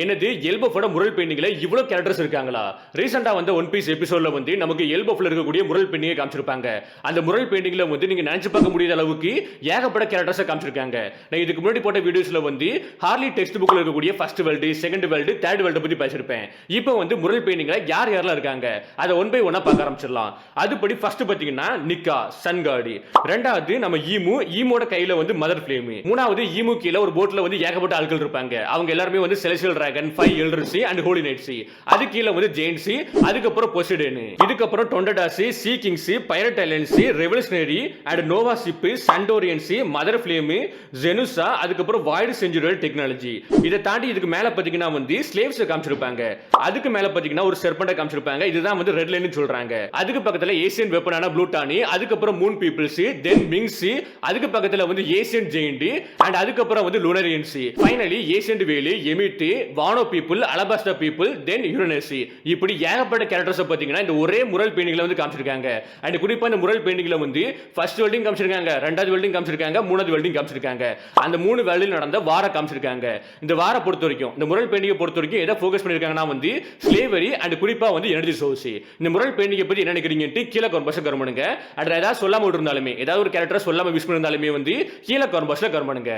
என்னது எல்பஃபோட முரல் பெயிண்டிங்ல இவ்வளவு கேரக்டர்ஸ் இருக்காங்களா? ரீசெண்டா வந்த ஒன் பீஸ் எபிசோட்ல வந்து நமக்கு எல்பஃப்ல இருக்கக்கூடிய முரல் பெயிண்டிங்கை காமிச்சிருப்பாங்க. அந்த முரல் பெயிண்டிங்ல வந்து நீங்க நினைச்சு பார்க்க முடியாத அளவுக்கு ஏகப்பட்ட கேரக்டர்ஸை காமிச்சிருக்காங்க. நான் இதுக்கு முன்னாடி போட்ட வீடியோஸ்ல வந்து ஹார்லி டெக்ஸ்ட் புக்ல இருக்கக்கூடிய first world, second world, third world பத்தி பேசியிருப்பேன். இப்போ வந்து முரல் பெயிண்டிங்ல யார் யாரெல்லாம் இருக்காங்க அதை ஒன் பை ஒன்னா பார்க்க ஆரம்பிச்சிடலாம். அதுபடி ஃபர்ஸ்ட் பாத்தீங்கன்னா நிக்கா சன் காடி, ரெண்டாவது நம்ம ஈமோட கையில வந்து மதர் ஃபிளேம், மூணாவது ஈமு கீழ ஒரு போட்ல வந்து ஏகப்பட்ட ஆட்கள் இருப்பாங்க. அவங்க எல்லாருமே வந்து celestial dragon, 5 elders and holy knights. அது கீழ வந்து ஜெயின் சி, அதுக்கப்புறம் பொசிடன், இதுக்கப்புறம் Tontattas, sea kings, pirate islands, revolutionary and Noah ship, Shandorians, mother flame, ஜெனுசா, அதுக்கப்புறம் வாய்டு செஞ்சுரியல் டெக்னாலஜி. இதை தாண்டி இதுக்கு மேல பாத்தீங்கன்னா வந்து ஸ்லேவ்ஸ் காமிச்சிருப்பாங்க. அதுக்கு மேல பாத்தீங்கன்னா ஒரு செர்பென்ட் காமிச்சிருப்பாங்க. இதுதான் வந்து ரெட் லைன் சொல்றாங்க. அதுக்கு பக்கத்துல ஏசியன் வெப்பனான ப்ளூட்டானி, அதுக்கப்புறம் மூன் பீப்பிள்ஸ், தென் மிங்ஸ், அதுக்கு பக்கத்துல வந்து ஏசியன் ஜெயிண்ட் அண்ட் அதுக்கப்புறம் வந்து லூனரியன் சி, ஃபைனலி ஏசியன் வேலி, எமிட், வானோ பீப்புள், அலபாஸ்டா பீப்புள், தென் யுரேனஸ். இப்படி ஏகப்பட்ட கேரக்டர்ஸ் பாத்தீங்கன்னா இந்த ஒரே முரல் பெயிண்டிங்ல வந்து காமிச்சிருக்காங்க. அண்ட் குறிப்பா இந்த முரல் பெயிண்டிங்ல வந்து ஃபர்ஸ்ட் வேர்ல்டிங் காமிச்சிருக்காங்க, ரெண்டாவது வேர்ல்டிங் காமிச்சிருக்காங்க, மூணாவது வேர்ல்டிங் காமிச்சிருக்காங்க. அந்த மூணு வேர்ல்டில் நடந்த வார காமிச்சிருக்காங்க. இந்த வார பொறுத்த வரைக்கும் இந்த முரல் பெயிண்டிங்கை பொறுத்த வரைக்கும் எதை ஃபோக்கஸ் பண்ணிருக்காங்கன்னா வந்து ஸ்லேவரி அண்ட் குறிப்பா வந்து எனர்ஜி சோர்ஸ். இந்த முரல் பெயிண்டிங்கை பத்தி என்ன நினைக்கிறீங்கன்னு கீழே கமெண்ட் பாக்ஸ்ல கமெண்ட் பண்ணுங்க. அண்ட் ஏதாவது சொல்லாம விட்டுருந்தாலுமே, ஏதாவது ஒரு கேரக்டர் சொல்லாம விஷ் பண்ணிருந்தாலுமே வந்து கீழே கமெண்ட் பாக்ஸ்ல கமெண்ட் பண்ணுங்க.